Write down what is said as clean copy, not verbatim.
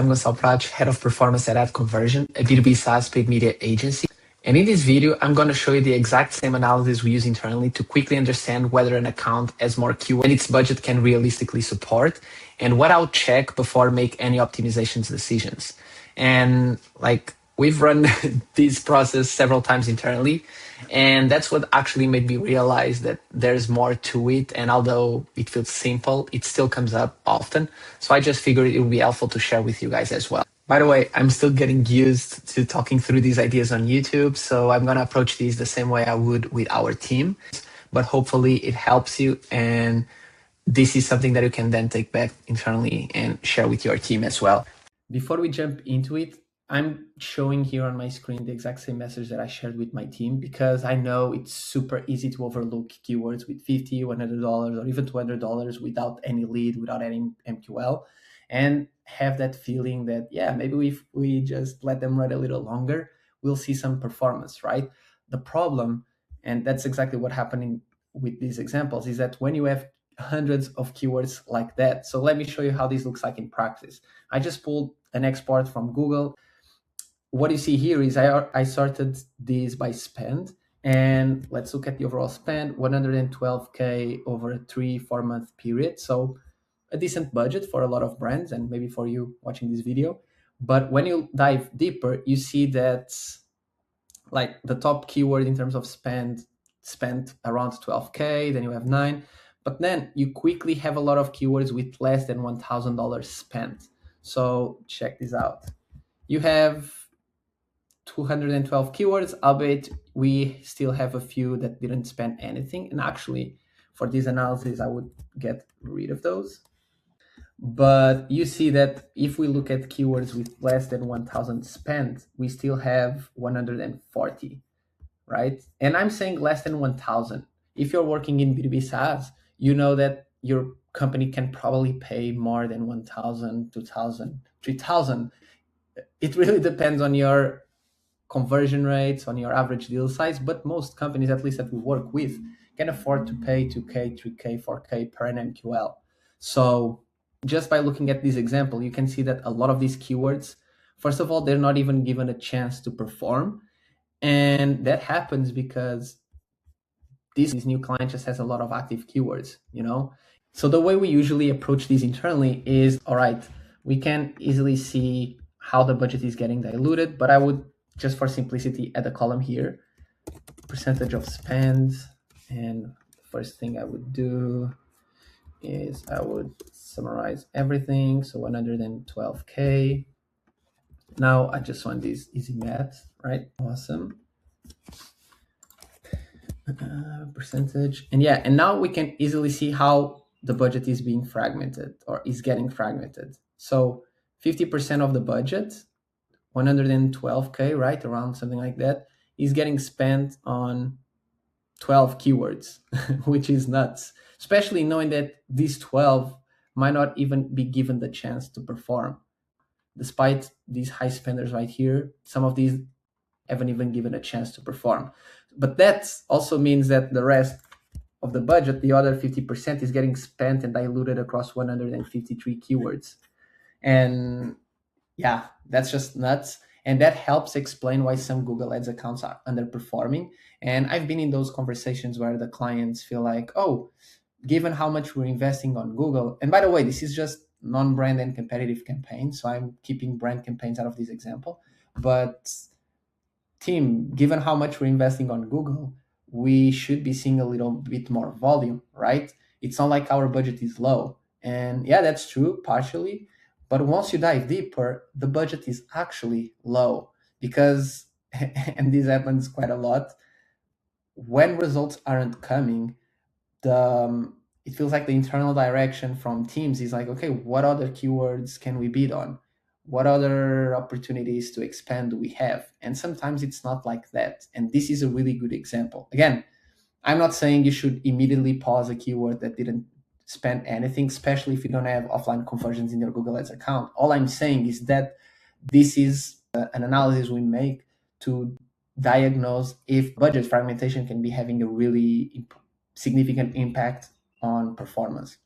I'm Gonçalo Prach, Head of Performance at Ad Conversion, a B2B SaaS paid media agency. And in this video, I'm going to show you the exact same analysis we use internally to quickly understand whether an account has more keywords and its budget can realistically support, and what I'll check before make any optimizations decisions. And we've run this process several times internally, and that's what actually made me realize that there's more to it. And although it feels simple, it still comes up often. So I just figured it would be helpful to share with you guys as well. By the way, I'm still getting used to talking through these ideas on YouTube, so I'm going to approach these the same way I would with our team. But hopefully it helps you, and this is something that you can then take back internally and share with your team as well. Before we jump into it, I'm showing here on my screen the exact same message that I shared with my team, because I know it's super easy to overlook keywords with $50, $100, or even $200 without any lead, without any MQL, and have that feeling that, yeah, maybe if we just let them run a little longer, we'll see some performance, right? The problem, and that's exactly what happened with these examples, is that when you have hundreds of keywords like that. So let me show you how this looks like in practice. I just pulled an export from Google. What you see here is I sorted these by spend, and let's look at the overall spend, 112K over a 3-4 month period. So a decent budget for a lot of brands, and maybe for you watching this video. But when you dive deeper, you see that like the top keyword in terms of spent around 12K, then you have 9, but then you quickly have a lot of keywords with less than $1,000 spent. So check this out. You have 212 keywords, albeit we still have a few that didn't spend anything. And actually, for this analysis, I would get rid of those. But you see that if we look at keywords with less than 1,000 spent, we still have 140, right? And I'm saying less than 1,000. If you're working in B2B SaaS, you know that your company can probably pay more than 1,000, 2,000, 3,000. It really depends on your conversion rates, on your average deal size, but most companies, at least that we work with, can afford to pay 2K, 3K, 4K per an MQL. So just by looking at this example, you can see that a lot of these keywords, first of all, they're not even given a chance to perform. And that happens because this new client just has a lot of active keywords, you know? So the way we usually approach these internally is, all right, we can easily see how the budget is getting diluted, but I would, just for simplicity, add a column here, percentage of spend. And the first thing I would do is I would summarize everything. So 112K. Now I just want this easy math, right? Awesome. Percentage. And yeah, and now we can easily see how the budget is being fragmented, or is getting fragmented. So 50% of the budget, 112K, right? Around something like that, is getting spent on 12 keywords, which is nuts, especially knowing that these 12 might not even be given the chance to perform. Despite these high spenders right here, some of these haven't even given a chance to perform. But that also means that the rest of the budget, the other 50%, is getting spent and diluted across 153 keywords. And yeah, that's just nuts. And that helps explain why some Google Ads accounts are underperforming. And I've been in those conversations where the clients feel like, oh, given how much we're investing on Google, and by the way, this is just non-brand and competitive campaigns, so I'm keeping brand campaigns out of this example. But team, given how much we're investing on Google, we should be seeing a little bit more volume, right? It's not like our budget is low. And yeah, that's true, partially. But once you dive deeper, the budget is actually low because, and this happens quite a lot, when results aren't coming, it feels like the internal direction from teams is like, okay, what other keywords can we bid on? What other opportunities to expand do we have? And sometimes it's not like that. And this is a really good example. Again, I'm not saying you should immediately pause a keyword that didn't spend anything, especially if you don't have offline conversions in your Google Ads account. All I'm saying is that this is an analysis we make to diagnose if budget fragmentation can be having a really significant impact on performance.